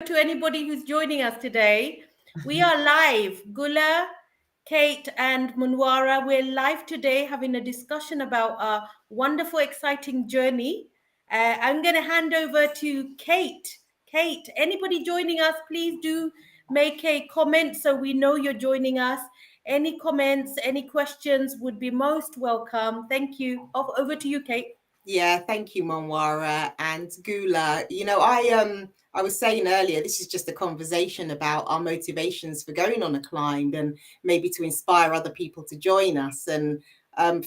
to anybody who's joining us today. We are live. Guler, Kate, and Monwara, we're live today having a discussion about our wonderful, exciting journey. I'm going to hand over to Kate. Kate, anybody joining us, please do make a comment so we know you're joining us. Any comments, any questions would be most welcome. Thank you. Over to you, Kate. Yeah, thank you, Monwara and Guler. I was saying earlier, this is just a conversation about our motivations for going on a climb and maybe to inspire other people to join us. And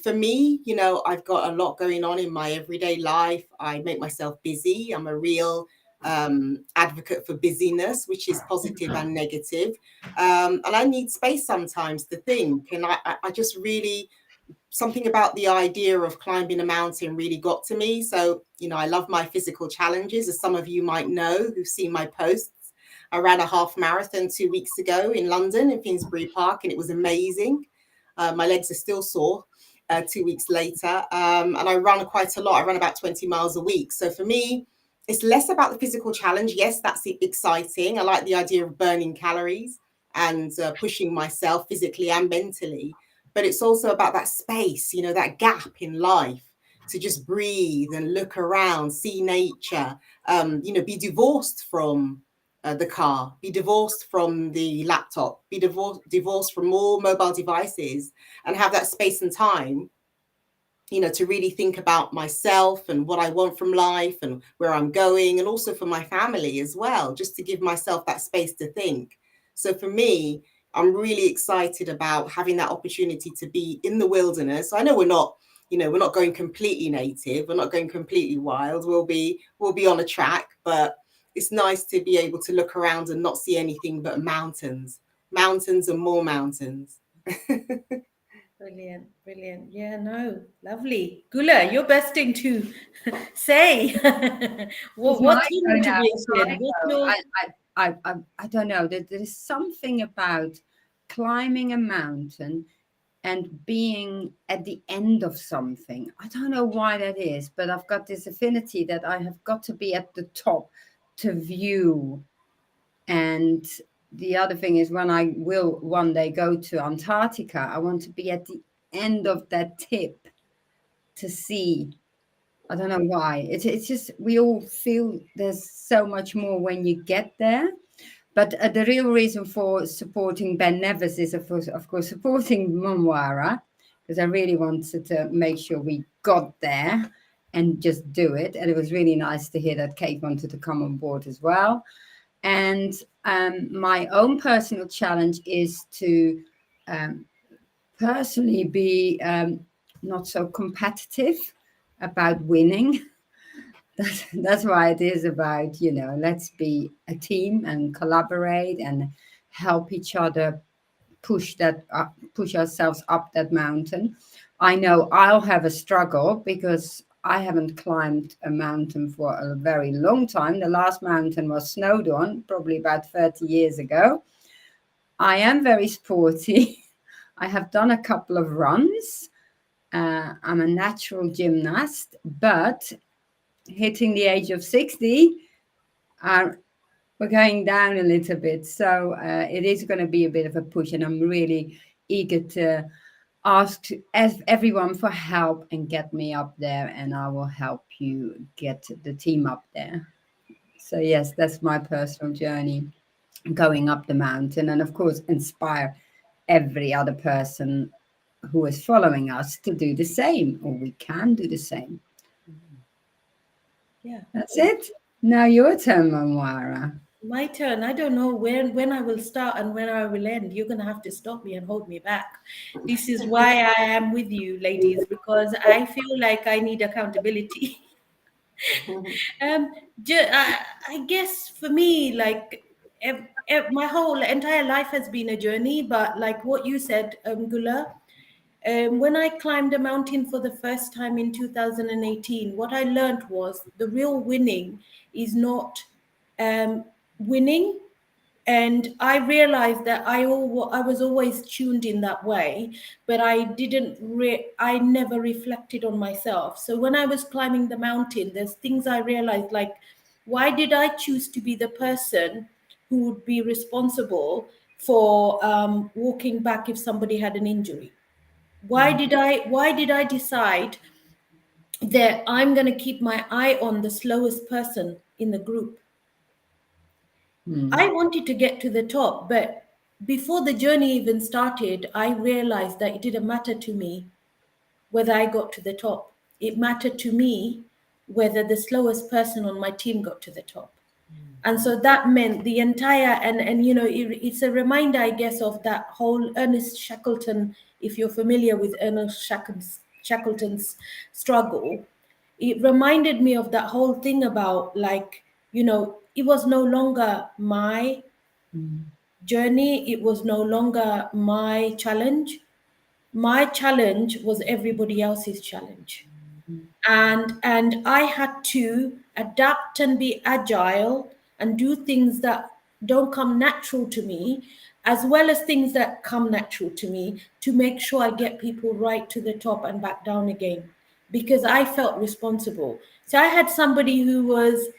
for me, I've got a lot going on in my everyday life. I make myself busy. I'm a real advocate for busyness, which is positive and negative. And I need space sometimes to think. And I just really something about the idea of climbing a mountain really got to me. So, I love my physical challenges, as some of you might know who've seen my posts. I ran a half marathon 2 weeks ago in London in Finsbury Park, and it was amazing. My legs are still sore 2 weeks later. And I run quite a lot. I run about 20 miles a week. So for me, it's less about the physical challenge. Yes, that's exciting. I like the idea of burning calories and pushing myself physically and mentally. But it's also about that space, that gap in life to just breathe and look around, see nature, be divorced from the car, be divorced from the laptop, be divorced from all mobile devices, and have that space and time, to really think about myself and what I want from life and where I'm going, and also for my family as well, just to give myself that space to think. So for me, I'm really excited about having that opportunity to be in the wilderness. I know we're not going completely native. We're not going completely wild. We'll be on a track, but it's nice to be able to look around and not see anything but mountains and more mountains. Brilliant, brilliant. Yeah, no, lovely. Gula, you're besting to say what's your motivation? What's your I don't know. There is something about climbing a mountain and being at the end of something. I don't know why that is, but I've got this affinity that I have got to be at the top to view. And the other thing is, when I will one day go to Antarctica, I want to be at the end of that tip to see. I don't know why. It's just we all feel there's so much more when you get there. But the real reason for supporting bennevis is, of course, supporting Monwara, because I really wanted to make sure we got there and just do it. And it was really nice to hear that Kate wanted to come on board as well. And my own personal challenge is to personally be not so competitive about winning. That's why it is about, let's be a team and collaborate and help each other push ourselves up that mountain. I know I'll have a struggle because I haven't climbed a mountain for a very long time. The last mountain was snowed on, probably about 30 years ago. I am very sporty. I have done a couple of runs. I'm a natural gymnast, but hitting the age of 60, we're going down a little bit. So it is going to be a bit of a push, and I'm really eager to ask everyone for help and get me up there, and I will help you get the team up there. So yes, that's my personal journey, going up the mountain, and of course inspire every other person who is following us to do the same, or we can do the same. yeah. That's it. Now your turn, Monwara. My turn. I don't know when I will start and when I will end. You're gonna have to stop me and hold me back. This is why I am with you, ladies, because I feel like I need accountability. um, I guess for me, like my whole entire life has been a journey. But like what you said, Gula, when I climbed a mountain for the first time in 2018, what I learned was the real winning is not winning. And I realized that I was always tuned in that way, but I never reflected on myself. So when I was climbing the mountain, there's things I realized, like Why did I choose to be the person who would be responsible for walking back if somebody had an injury? Why did I decide that I'm going to keep my eye on the slowest person in the group? I wanted to get to the top, but before the journey even started, I realized that it didn't matter to me whether I got to the top. It mattered to me whether the slowest person on my team got to the top. And so that meant the entire, and it's a reminder, I guess, of that whole Ernest Shackleton. If you're familiar with Ernest Shackleton's struggle, it reminded me of that whole thing about, like, it was no longer my journey, it was no longer my challenge. My challenge was everybody else's challenge, and I had to adapt and be agile and do things that don't come natural to me, as well as things that come natural to me, to make sure I get people right to the top and back down again, because I felt responsible. So I had somebody who was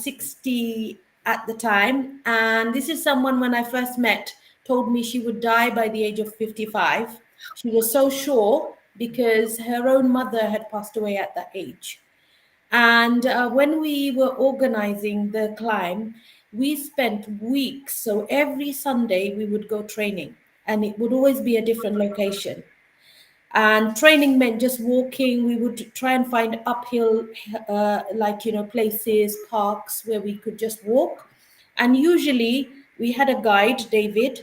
60 at the time, and this is someone, when I first met, told me she would die by the age of 55. She was so sure because her own mother had passed away at that age. And when we were organizing the climb, we spent weeks. So every Sunday we would go training, and it would always be a different location. And training meant just walking. We would try and find uphill, places, parks where we could just walk. And usually we had a guide, David.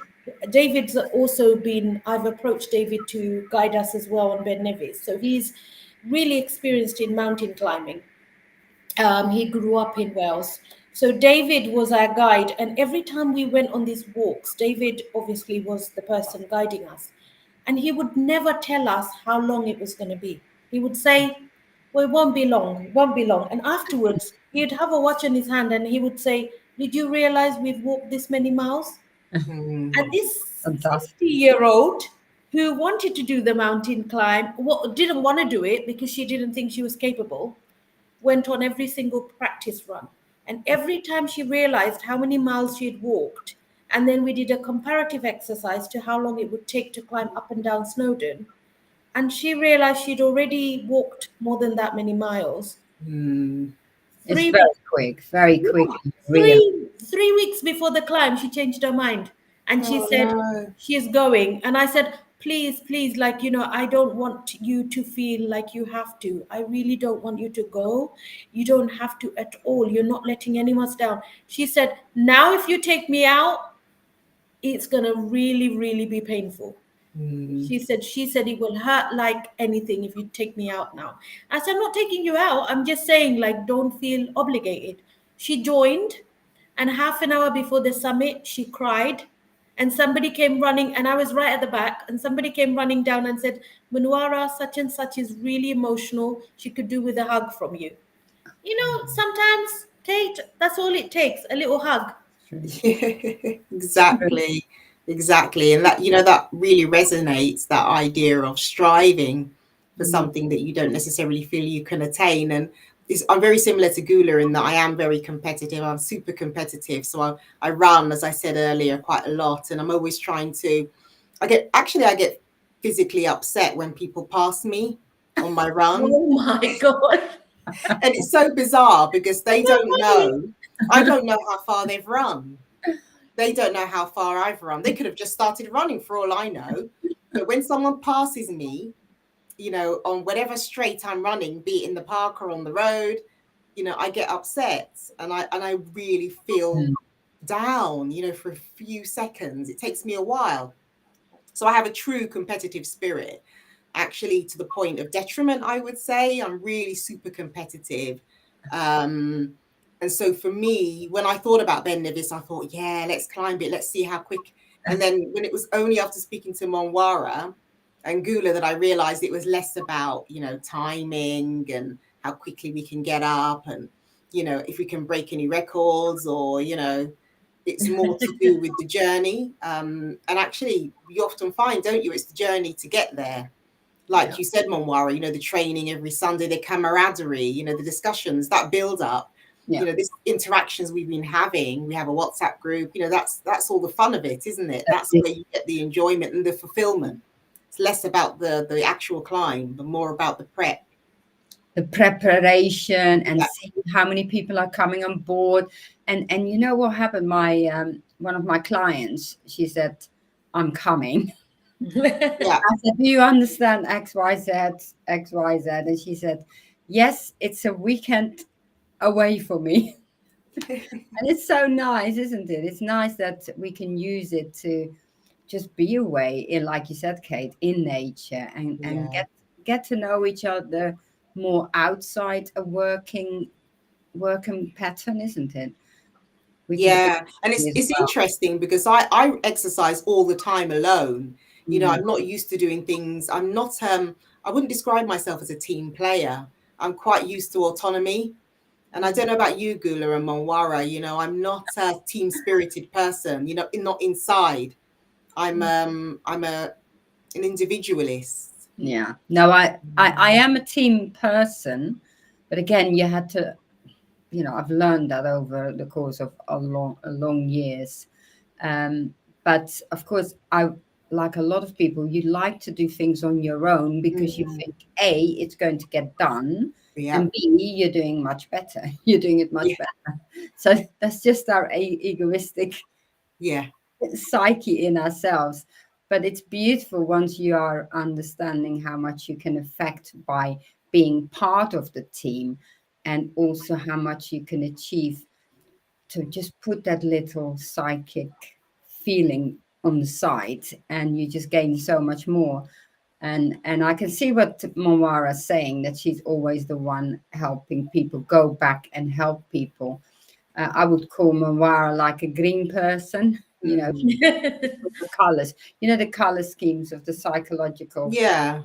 David's also been, I've approached David to guide us as well on bennevis. So he's really experienced in mountain climbing. He grew up in Wales. So David was our guide. And every time we went on these walks, David obviously was the person guiding us. And he would never tell us how long it was going to be. He would say, well, it won't be long, it won't be long. And afterwards, he'd have a watch in his hand and he would say, did you realize we've walked this many miles? And this Fantastic. 60-year-old who wanted to do the mountain climb, didn't want to do it because she didn't think she was capable, went on every single practice run. And every time she realized how many miles she had walked, and then we did a comparative exercise to how long it would take to climb up and down Snowdon, and she realized she'd already walked more than that many miles. It's Three very weeks, quick, very quick. three weeks before the climb, she changed her mind, and she Oh, said no. she is going. And I said, please, I don't want you to feel like you have to. I really don't want you to go. You don't have to at all. You're not letting anyone down. She said, now if you take me out, it's gonna really, really be painful. She said it will hurt like anything if you take me out now. I said, I'm not taking you out. I'm just saying, like, don't feel obligated. She joined, and half an hour before the summit, she cried. And somebody came running, and I was right at the back, and somebody came running down and said, Monwara, such and such is really emotional. She could do with a hug from you. Sometimes, Kate, that's all it takes, a little hug. Exactly. And that really resonates, that idea of striving for something that you don't necessarily feel you can attain. And I'm very similar to Guler in that I am very competitive. I'm super competitive. So I run, as I said earlier, quite a lot. And I'm always trying to, I get physically upset when people pass me on my run. Oh my God. And it's so bizarre because they don't know. I don't know how far they've run. They don't know how far I've run. They could have just started running for all I know. But when someone passes me, on whatever straight I'm running, be it in the park or on the road, I get upset and I really feel down, for a few seconds. It takes me a while. So I have a true competitive spirit, actually, to the point of detriment, I would say. I'm really super competitive. And so for me, when I thought about bennevis, I thought, yeah, let's climb it. Let's see how quick. And then when it was only after speaking to Monwara and Guler that I realized it was less about, timing and how quickly we can get up and, if we can break any records or, it's more to do with the journey. And actually, you often find, don't you, it's the journey to get there. Like you said, Monwara, the training every Sunday, the camaraderie, the discussions, that build up. Yeah, this interactions we've been having. We have a WhatsApp group. That's all the fun of it, isn't it? that's That's it. where you get the enjoyment and the fulfillment. It's less about the actual climb, but more about the prep. The preparation and Yeah. seeing how many people are coming on board. And you know what happened? My one of my clients, she said, "I'm coming." Yeah. I said, "Do you understand XYZ, XYZ?" And she said, "Yes, it's a weekend away for me." And it's so nice, isn't it? It's nice that we can use it to just be away in, like you said, Kate, in nature, and Yeah. get to know each other more outside a working pattern, isn't it? Which is Yeah, and lovely as it's well. interesting because I exercise all the time alone. Mm. I'm not used to doing things. I'm not I wouldn't describe myself as a team player. I'm quite used to autonomy. And I don't know about you, Guler and Monwara, I'm not a team spirited person, not inside. I'm an individualist. Yeah. No, I am a team person, but again, you had to, I've learned that over the course of a long years. But of course, I like a lot of people, you like to do things on your own because you Mm, think A, it's going to get done, yeah. and B, you're doing much better. You're doing it much Yeah. better. So that's just our egoistic Yeah. psyche in ourselves. But it's beautiful once you are understanding how much you can affect by being part of the team, and also how much you can achieve to just put that little psychic feeling on the side, and you just gain so much more. And I can see what Monwara's saying, that she's always the one helping people go back and help people. I would call Monwara like a green person, Mm, the colors, the color schemes of the psychological, yeah.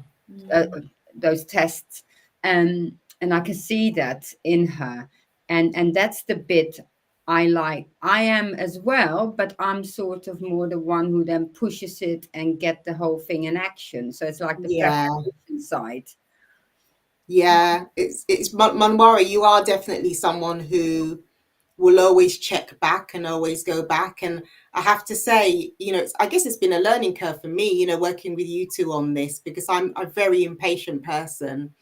uh, those tests, and I can see that in her, and that's the bit I like. I am as well, but I'm sort of more the one who then pushes it and get the whole thing in action. So it's like the Yeah. preparation side. Yeah. It's Manwara, you are definitely someone who will always check back and always go back. And I have to say, I guess it's been a learning curve for me, working with you two on this, because I'm a very impatient person.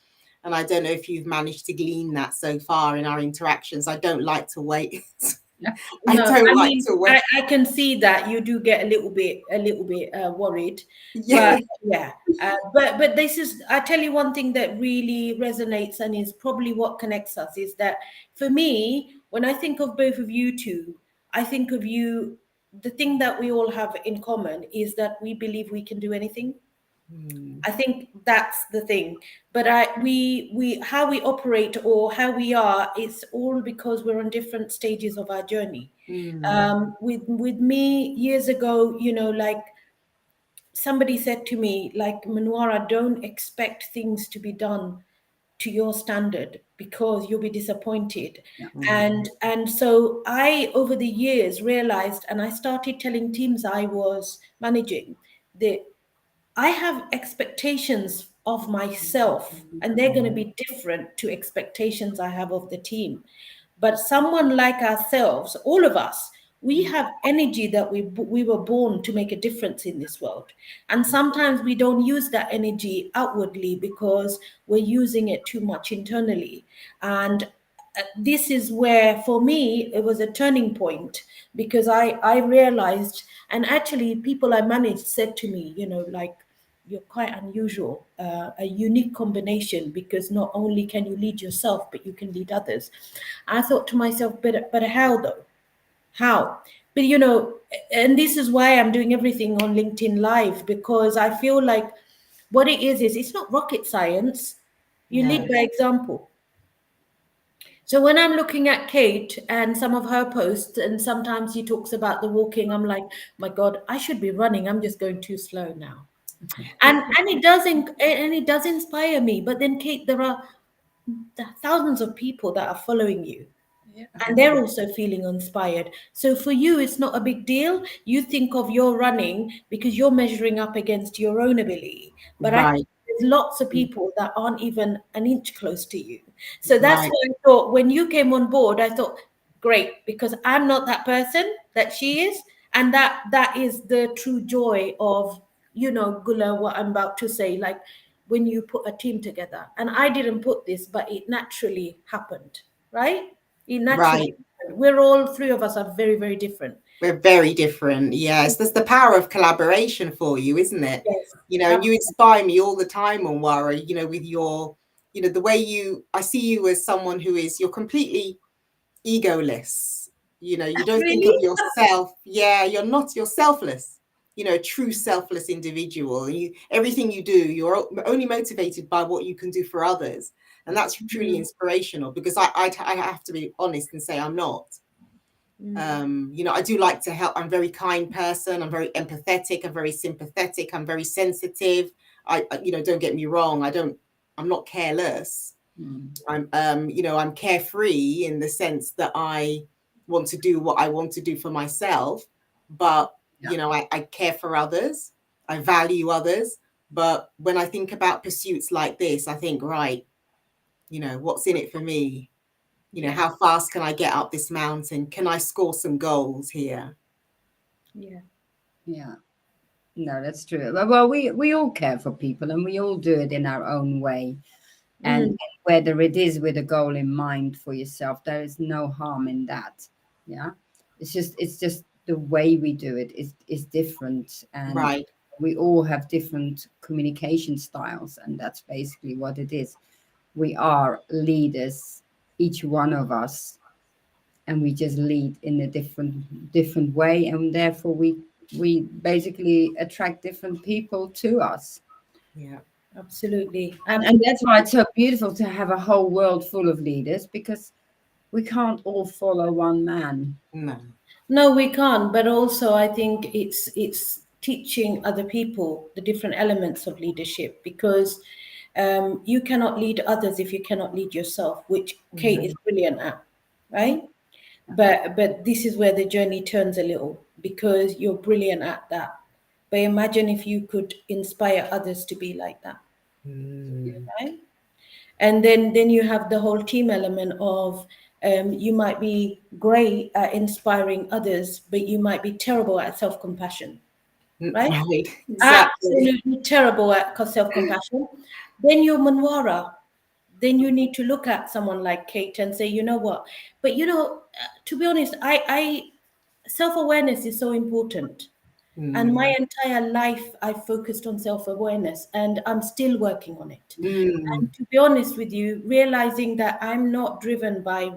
And I don't know if you've managed to glean that so far in our interactions. I don't like to wait. I No, don't I like mean, to wait. I can see that you do get a little bit worried, Yeah. but yeah, but this is, I tell you one thing that really resonates and is probably what connects us is that for me, when I think of both of you two, I think of you. The thing that we all have in common is that we believe we can do anything. Mm, I think that's the thing. But we how we operate or how we are, it's all because we're on different stages of our journey. mm, With me years ago, like somebody said to me, like, Manuara, don't expect things to be done to your standard because you'll be disappointed. Yeah. mm, And so I over the years realized, and I started telling teams I was managing that I have expectations of myself, and they're going to be different to expectations I have of the team. But someone like ourselves, all of us, we have energy that we were born to make a difference in this world. And sometimes we don't use that energy outwardly because we're using it too much internally. And this is where, for me, it was a turning point because I realized, and actually, people I managed said to me, like, you're quite unusual, a unique combination because not only can you lead yourself, but you can lead others. I thought to myself, but how though? How? But and this is why I'm doing everything on LinkedIn Live because I feel like what it is it's not rocket science. You no. lead by example. So when I'm looking at Kate and some of her posts, and sometimes she talks about the walking, I'm like, my God, I should be running. I'm just going too slow now. And it does inspire me. But then, Kate, there are thousands of people that are following you. Yeah. And they're also feeling inspired. So for you, it's not a big deal. You think of your running because you're measuring up against your own ability. But actually, Right. there's lots of people that aren't even an inch close to you. So that's Right. why I thought when you came on board, I thought, great, because I'm not that person that she is. And that is the true joy of, Guler, what I'm about to say, like when you put a team together. And I didn't put this, but it naturally happened, right? It naturally Right. happened. We're all three of us are very, very different. We're very different. Yes. There's the power of collaboration for you, isn't it? Yes, And you inspire me all the time, Monwara, with your, the way I see you as someone you're completely egoless. You don't think of really. yourself. Yeah, you're selfless, true selfless individual. And everything you do, you're only motivated by what you can do for others. And that's truly inspirational, because I have to be honest and say I'm not. I do like to help. I'm a very kind person. I'm very empathetic. I'm very sympathetic. I'm very sensitive. I don't get me wrong. I'm not careless. I'm carefree in the sense that I want to do what I want to do for myself, but I care for others. I value others. But when I think about pursuits like this, I think, right, what's in it for me? How fast can I get up this mountain? Can I score some goals here? Yeah. No, that's true. Well, we all care for people, and we all do it in our own way. And whether it is with a goal in mind for yourself, there is no harm in that. Yeah. It's just the way we do it is different. And Right. we all have different communication styles. And that's basically what it is. We are leaders, each one of us, and we just lead in a different way. And therefore we basically attract different people to us. Yeah. Absolutely. And that's why it's so beautiful to have a whole world full of leaders, because we can't all follow one man. No, we can't. But also, I think it's teaching other people the different elements of leadership, because you cannot lead others if you cannot lead yourself, which Kate is brilliant at, right? But this is where the journey turns a little, because you're brilliant at that. But imagine if you could inspire others to be like that, right? And then you have the whole team element of you might be great at inspiring others, but you might be terrible at self-compassion, right? Right. Exactly. Absolutely terrible at self-compassion. Then you're Monwara. Then you need to look at someone like Kate and say, you know what? But to be honest, I self-awareness is so important. And my entire life, I focused on self-awareness, and I'm still working on it. And to be honest with you, realizing that I'm not driven by,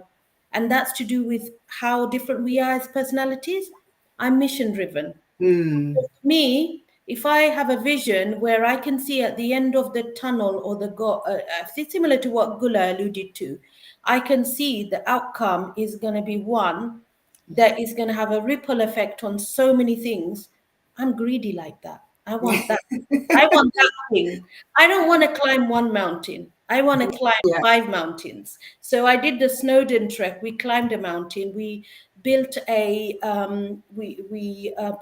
and that's to do with how different we are as personalities. I'm mission driven. For me, if I have a vision where I can see at the end of the tunnel or the similar to what Guler alluded to, I can see the outcome is going to be one that is going to have a ripple effect on so many things. I'm greedy like that. I want that. I want that thing. I don't want to climb one mountain. I want to climb 5 mountains. So I did the Snowdon trek. We climbed a mountain. We built we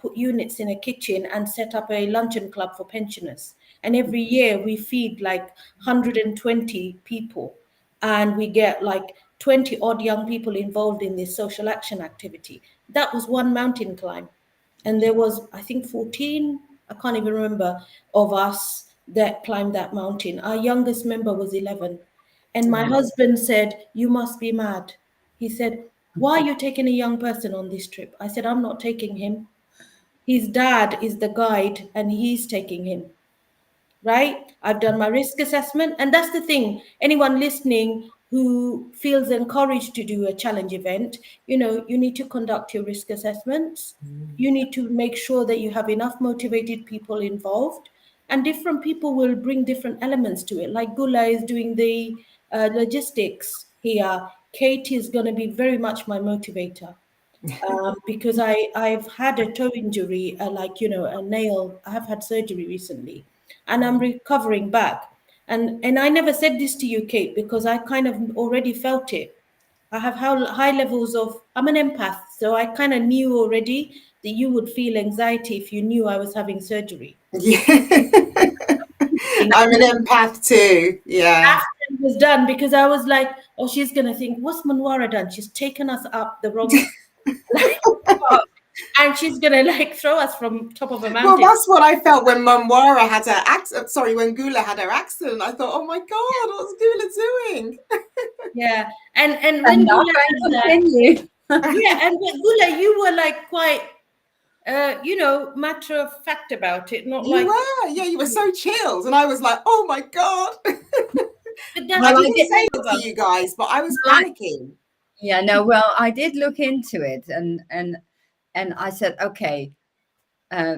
put units in a kitchen and set up a luncheon club for pensioners. And every year we feed like 120 people, and we get like 20 odd young people involved in this social action activity. That was one mountain climb. And there was, I think, 14, I can't even remember, of us that climbed that mountain. Our youngest member was 11. And my husband said, "You must be mad." He said, "Why are you taking a young person on this trip?" I said, "I'm not taking him. His dad is the guide and he's taking him." Right? I've done my risk assessment. And that's the thing. Anyone listening who feels encouraged to do a challenge event, you need to conduct your risk assessments. You need to make sure that you have enough motivated people involved. And different people will bring different elements to it. Like Gula is doing the logistics here. Kate is going to be very much my motivator. Because I've had a toe injury, a nail. I have had surgery recently, and I'm recovering back. And I never said this to you, Kate, because I kind of already felt it. I have high levels of. I'm an empath, so I kind of knew already that you would feel anxiety if you knew I was having surgery. Yeah. I'm an empath too. Yeah. After it was done, because I was like, oh, she's gonna think, what's Monwara done? She's taken us up the wrong like, and she's gonna like throw us from top of a Well, mountain. that's what I felt when Monwara had her accident. Sorry, when Guler had her accident. I thought, oh my God, what's Guler doing? Yeah, and And when now Guler I did that, continue. yeah, and with Guler, you were like quite, matter of fact about it, not You like. were, yeah, you were so chilled, and I was like, oh my God. But that's I Well, I didn't did. say it to you guys, but I was panicking. Yeah, no. Well, I did look into it, and I said, okay, uh,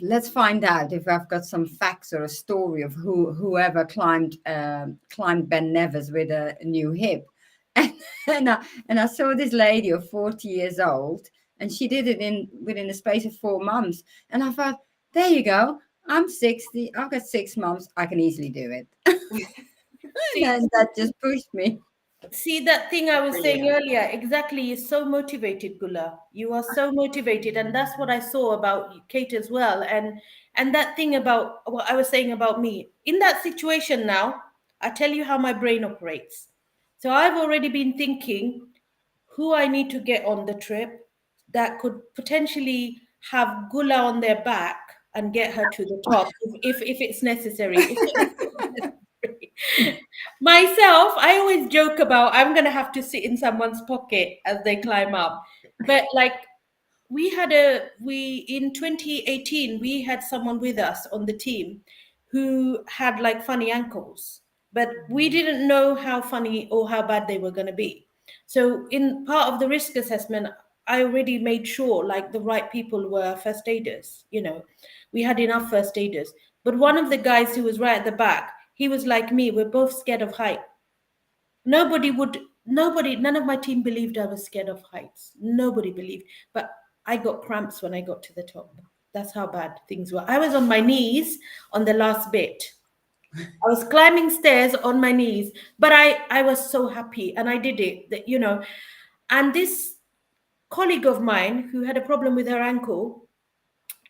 let's find out if I've got some facts or a story of whoever climbed bennevis with a new hip, and I saw this lady of 40 years old, and she did it within a space of 4 months, and I thought, there you go. I'm 60. I've got 6 months. I can easily do it. See, And that just pushed me. See that thing I was saying Brilliant. earlier, exactly. You're so motivated, Gula. You are so motivated, and that's what I saw about Kate as well. And that thing about what I was saying about me in that situation now, I tell you how my brain operates. So I've already been thinking who I need to get on the trip that could potentially have Gula on their back and get her to the top if it's necessary. Myself, I always joke about I'm gonna have to sit in someone's pocket as they climb up. But like we in 2018 we had someone with us on the team who had like funny ankles, but we didn't know how funny or how bad they were going to be. So in part of the risk assessment, I already made sure like the right people were first aiders. We had enough first aiders. But one of the guys who was right at the back, he was like me, we're both scared of height. None of my team believed I was scared of heights. Nobody believed. But I got cramps when I got to the top. That's how bad things were. I was on my knees on the last bit. I was climbing stairs on my knees, but I was so happy and I did it. And this colleague of mine who had a problem with her ankle,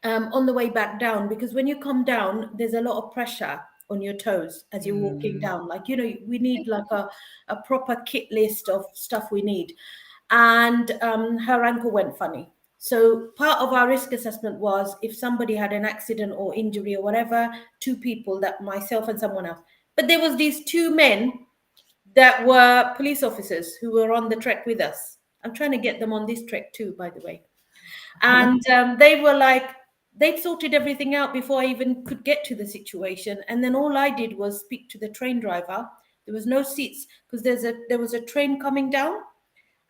on the way back down, because when you come down, there's a lot of pressure on your toes as you're walking down. Like, we need like a proper kit list of stuff we need. And her ankle went funny. So part of our risk assessment was if somebody had an accident or injury or whatever, 2 people, that myself and someone else. But there was these 2 men that were police officers who were on the trek with us. I'm trying to get them on this trek too, by the way. And they were like, they'd sorted everything out before I even could get to the situation. And then all I did was speak to the train driver. There was no seats because there was a train coming down,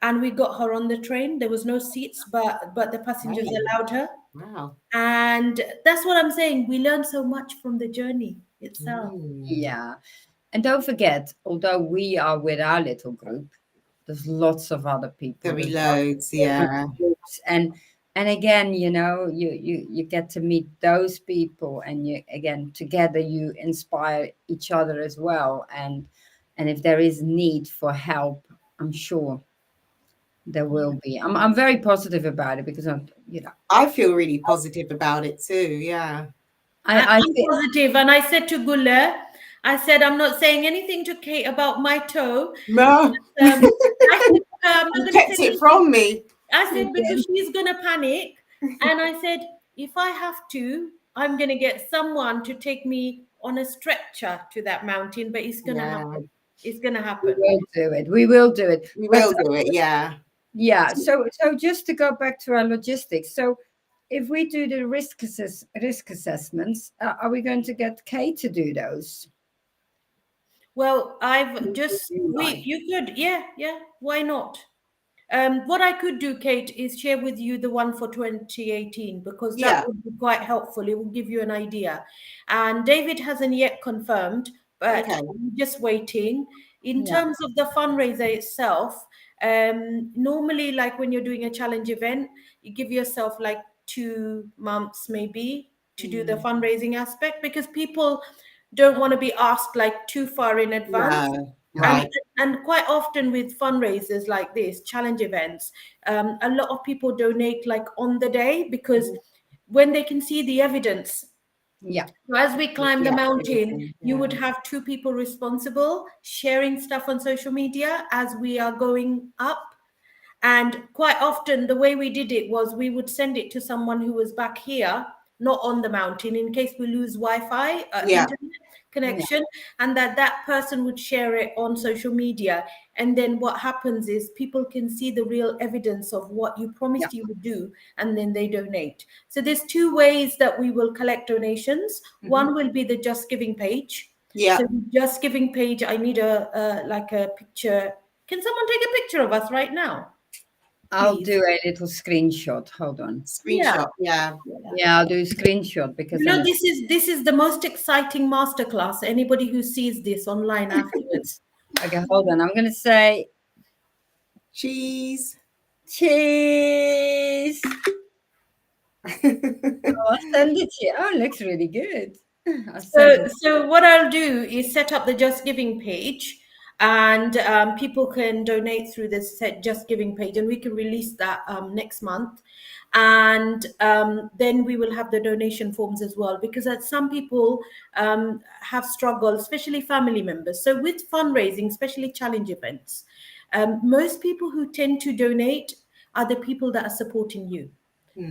and we got her on the train. There was no seats, but the passengers allowed her. Wow. And that's what I'm saying. We learned so much from the journey itself. Yeah. And don't forget, although we are with our little group, there's lots of other people. There'll be There's lots of loads, different yeah. groups. And again, you get to meet those people, and you again together you inspire each other as well. And if there is need for help, I'm sure there will be. I'm very positive about it because I feel really positive about it too. Yeah. I I'm think positive. And I said to Guler, I said, I'm not saying anything to Kate about my toe. No. I said, I'm not You going to kept say it from me. I said, because she's going to panic. And I said, if I have to, I'm going to get someone to take me on a stretcher to that mountain, but it's going to happen. It's going to happen. we will do it. We will do it. We will do it, yeah. Yeah. So just to go back to our logistics. So if we do the risk assessments, are we going to get Kate to do those? Well, you could, yeah, why not? What I could do, Kate, is share with you the one for 2018 because that would be quite helpful. It will give you an idea. And David hasn't yet confirmed, but I'm just waiting. In terms of the fundraiser itself, normally, like when you're doing a challenge event, you give yourself like 2 months maybe to do the fundraising aspect because people don't want to be asked like too far in advance. No. Right. And quite often with fundraisers like this, challenge events, a lot of people donate like on the day because when they can see the evidence Yeah. So as we climb the Yeah, mountain, everything, you would yeah. have two people responsible sharing stuff on social media as we are going up. And quite often, the way we did it was we would send it to someone who was back here, not on the mountain, in case we lose Wi-Fi, Yeah. internet connection, and that person would share it on social media. And then what happens is people can see the real evidence of what you promised you would do, and then they donate. So there's two ways that we will collect donations. One will be the Just Giving page. Yeah. So the Just Giving page, I need a picture. Can someone take a picture of us right now? I'll Please. do a little screenshot. Hold on. Screenshot. Yeah. Yeah, I'll do a screenshot because You know, this is the most exciting masterclass. Anybody who sees this online afterwards. okay, hold on. I'm gonna say Cheese. cheese. I'll send it to you. Oh, it looks really good. I'll send it. So what I'll do is set up the Just Giving page, and people can donate through this Just Giving page, and we can release that next month. And then we will have the donation forms as well, because some people have struggled, especially family members. So with fundraising, especially challenge events, most people who tend to donate are the people that are supporting you.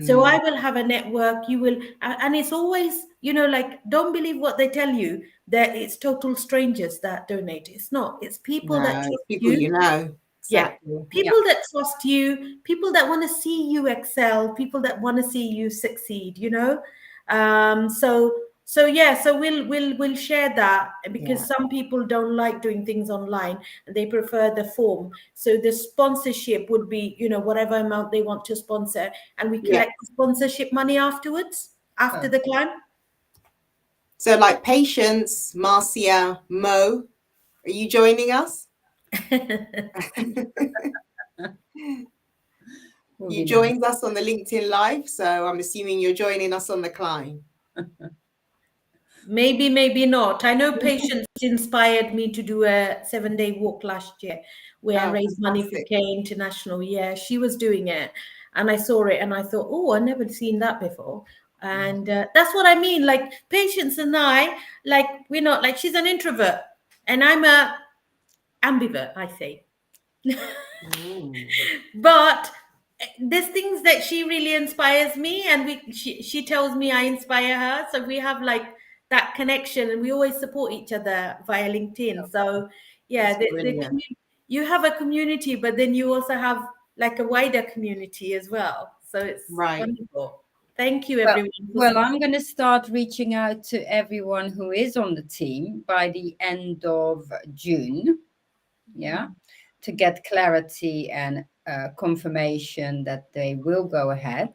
So I will have a network, you will, and it's always, like, don't believe what they tell you that it's total strangers that donate. It's not. It's people that No, it's trust people you. you know. Yeah. Exactly. People that trust you, people that want to see you excel, people that want to see you succeed, So we'll share that, because some people don't like doing things online and they prefer the form. So the sponsorship would be, whatever amount they want to sponsor, and we collect sponsorship money afterwards, after the climb. So like Patience, Marcia, Mo, are you joining us? You joined us on the LinkedIn Live, so I'm assuming you're joining us on the climb. Maybe, maybe not. I know Patience inspired me to do a 7-day walk last year where I raised money for Kate International. Yeah, she was doing it and I saw it and I thought, oh, I've never seen that before. And that's what I mean. Like Patience and I, like, we're not, like, she's an introvert and I'm a ambivert, I say. But there's things that she really inspires me, and she tells me I inspire her. So we have like that connection, and we always support each other via LinkedIn. So yeah, you have a community, but then you also have like a wider community as well. So it's wonderful. Thank you, everyone. Well, I'm going to start reaching out to everyone who is on the team by the end of June. Yeah, to get clarity and confirmation that they will go ahead.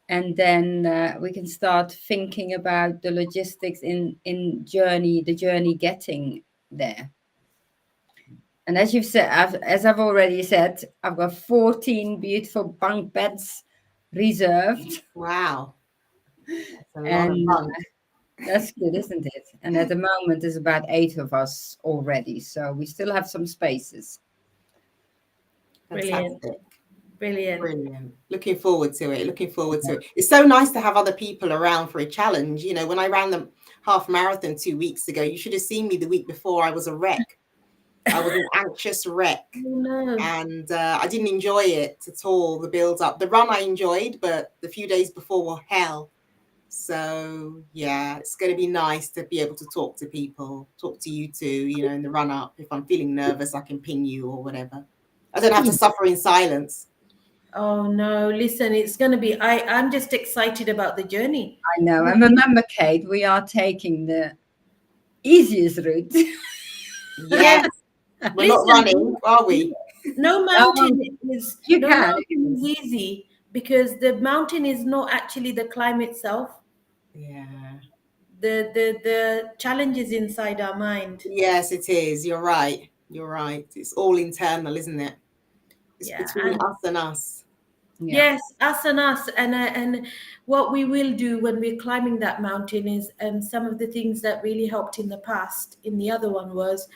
And then we can start thinking about the logistics in the journey getting there. And as you've said, as I've already said, I've got 14 beautiful bunk beds reserved. Wow. That's a lot of bunk. That's good, isn't it? And at the moment, there's about 8 of us already. So we still have some spaces. Brilliant. Brilliant. Looking forward to it. It's so nice to have other people around for a challenge. You know, when I ran the half marathon 2 weeks ago, you should have seen me the week before. I was a wreck. I was an anxious wreck. Oh, no. And I didn't enjoy it at all, the build up. The run I enjoyed, but the few days before were hell. So yeah, it's going to be nice to be able to talk to people, talk to you too, in the run up. If I'm feeling nervous, I can ping you or whatever. I don't have to suffer in silence. Oh no, listen, it's going to be, I'm just excited about the journey. I know. And remember, Kate, we are taking the easiest route. Yes. We're not running, are we? No mountain is easy, because the mountain is not actually the climb itself. Yeah. The challenge is inside our mind. Yes, it is. You're right. It's all internal, isn't it? It's between us and us. Yeah. Yes, us and us. And what we will do when we're climbing that mountain is, some of the things that really helped in the past in the other one was,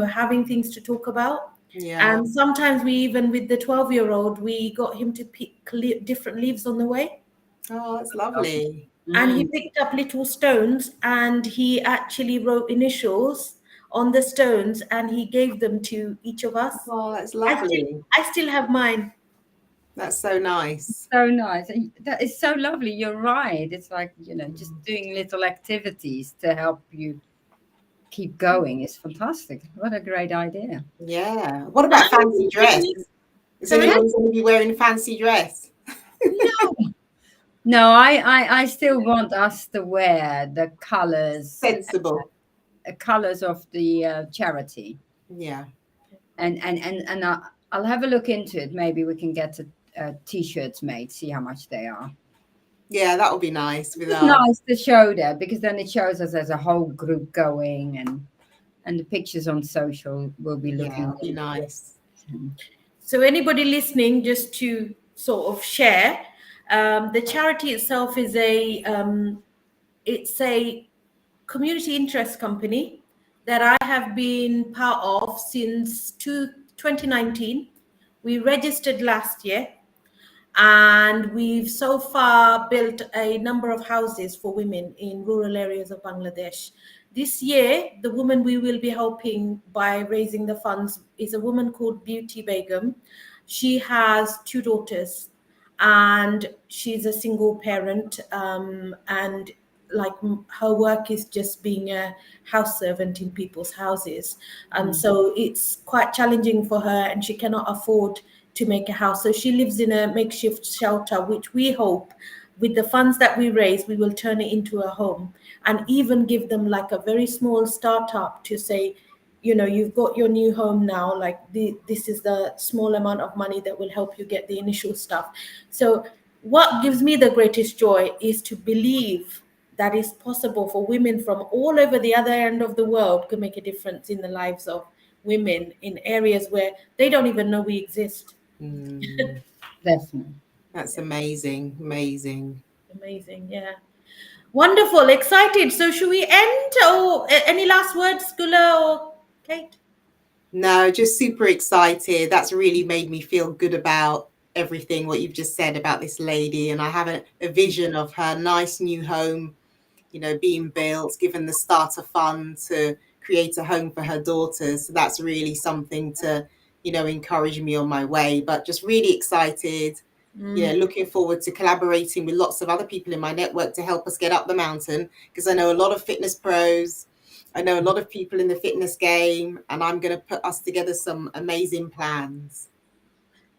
having things to talk about. Yeah. And sometimes we even, with the 12-year-old, we got him to pick different leaves on the way. Oh, that's lovely. and he picked up little stones and he actually wrote initials on the stones and he gave them to each of us. Oh, that's I still, lovely. I still have mine. That's so nice. So nice. And that is so lovely. You're right. It's like, just doing little activities to help you keep going is fantastic. What a great idea. Yeah. What about fancy dress? Is Sorry? anyone going to be wearing fancy dress? No, I still want us to wear the Sensible. colors of the charity. Yeah. And I'll have a look into it. Maybe we can get t-shirts made, see how much they are. Yeah, that would be nice. With It's nice to show that, because then it shows us as a whole group going, and the pictures on social will be looking it'll be nice. So anybody listening, just to sort of share, the charity itself is it's a community interest company that I have been part of since 2019. We registered last year, and we've so far built a number of houses for women in rural areas of Bangladesh. This year, the woman we will be helping by raising the funds is a woman called Beauty Begum. She has 2 daughters and she's a single parent, and like her work is just being a house servant in people's houses, and so it's quite challenging for her, and she cannot afford to make a house, so she lives in a makeshift shelter, which we hope with the funds that we raise we will turn it into a home, and even give them like a very small startup to say, you've got your new home now, like this is the small amount of money that will help you get the initial stuff. So what gives me the greatest joy is to believe that it's possible for women from all over the other end of the world to make a difference in the lives of women in areas where they don't even know we exist. Definitely. That's amazing. Amazing. Yeah. Wonderful, excited. So should we end, or any last words, Guler or Kate? No, just super excited. That's really made me feel good about everything, what you've just said about this lady. And I have a vision of her nice new home, being built, given the starter fund to create a home for her daughters. So that's really something to, encourage me on my way. But just really excited, looking forward to collaborating with lots of other people in my network to help us get up the mountain, because I know a lot of fitness pros. I know a lot of people in the fitness game, and I'm going to put us together some amazing plans.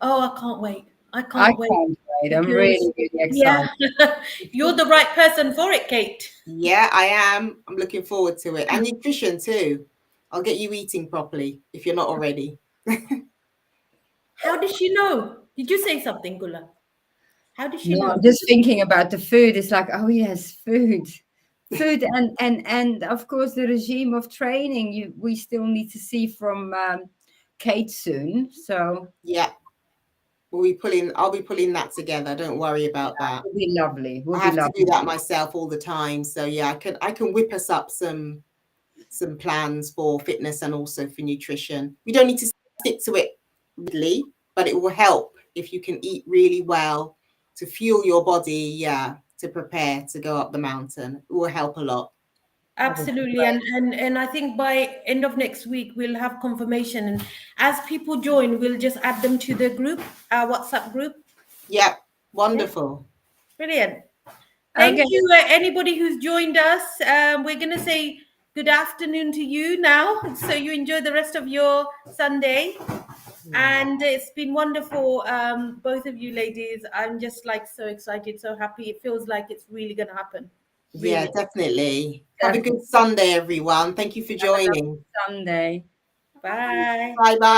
Oh, I can't wait. I I can't wait. can't wait. I'm really, really excited. Yeah, you're the right person for it, Kate. Yeah, I am. I'm looking forward to it. And nutrition too. I'll get you eating properly if you're not already. How did she know? Did you say something, Guler? How did she No, know? I'm just thinking about the food. It's like, oh yes, food, and of course the regime of training. We still need to see from Kate soon. So Yeah. I'll be pulling that together. Don't worry about that. Would be lovely. I have to do that myself all the time. So yeah, I can whip us up some plans for fitness and also for nutrition. We don't need to stick to it really, but it will help if you can eat really well to fuel your body, to prepare to go up the mountain. It will help a lot. Absolutely, and I think by end of next week we'll have confirmation, and as people join, we'll just add them to the group, our WhatsApp group. Yeah, wonderful. Brilliant. Thank you, anybody who's joined us. We're going to say good afternoon to you now, so you enjoy the rest of your Sunday. And it's been wonderful, both of you ladies. I'm just like so excited, so happy. It feels like it's really going to happen. Really. Yeah, definitely. Have a good Sunday, everyone. Thank you for joining. Sunday. Bye. Bye-bye.